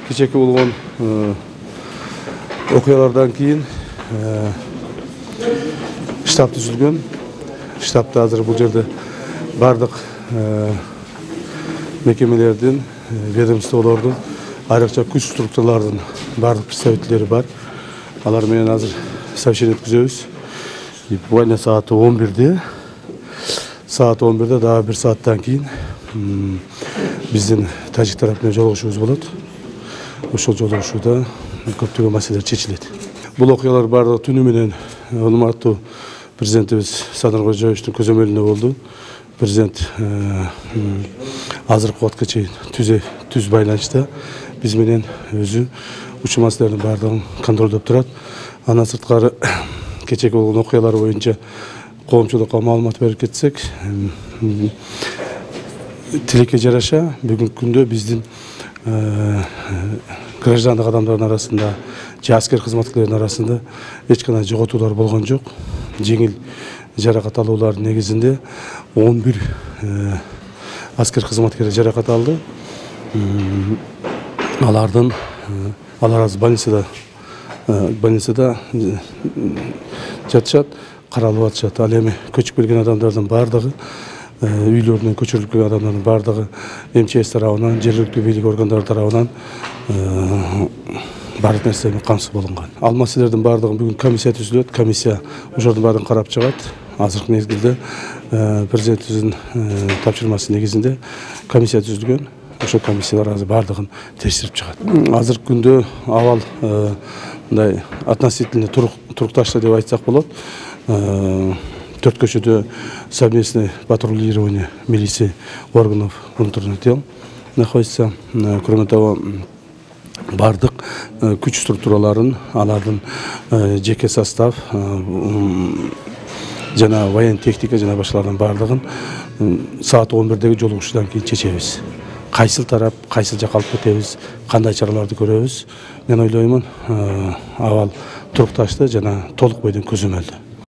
Kecheki болгон окуялардан кийин штаб түзүлгөн. Штабта азыр бул жерде бардык мекемелердин, ведомстволордун, айрыкча күч структуралардын бардык представителери бар. Алар менен азыр совещание өткүзөбүз. Буквально саат 11-де. Саат 11-де дагы бир сааттан кийин биздин тажик тарап менен жолугушуубуз болот. Ошол жолугушууда көптөгөн маселелер чечилет. Бул окуялар бардыгы түнү менен урматтуу президентибиз Садыр Кожоевичтин көзөмөлүндө болду. Президент азыркы убакытка чейин түз байланышта биз менен өзү ушул маселелердин бардыгын контролдоп турат. Андан сырткары кечеки болгон окуялар боюнча коомчулукка маалымат берип кетсек, тилекке жараша бүгүнкү күндө биздин граждандык адамдардын арасында, аскер кызматкерлердин арасында эч кандай жоготуулар болгон жок. Жеңил жаракат алуулардын негизинде 11 аскер кызматкери жаракат алды. Алар азыр больницада жатышат, каралып атышат. Ал эми көчүп келген адамдардын бардыгы, үйлөрүнөн көчүрүлүп келген адамдардын бардыгы МЧС тарабынан, жергиликтүү бийлик органдары тарабынан бардык нерсе камсыз болгон. Ал маселелердин бардыгын бүгүн комиссия түзүлөт. Комиссия ошолордун баарын карап чыгат. Азыркы мезгилде президентибиздин тапшырмасы негизинде комиссия түзүлгөн. Ошол комиссиялар азыр бардыгын текшерип чыгат. Азыркы күндө абал мындай относительно турукташты деп айтсак болот. 4 көчөдө совместное патрулирование милиции органов внутренних дел находится. Кроме того, бардык күч структураларын, алардын жеке состав, жана воен техника жана башкалардын бардыгын саат 11-деги жолугушуудан кийин чечебиз. Кайсыл тарап, кайсыл жакка алып кетебиз, кандай чараларды көрөбүз. Мен ойлоймун, абал турукташты жана толук бойдон көзөмөлдүү.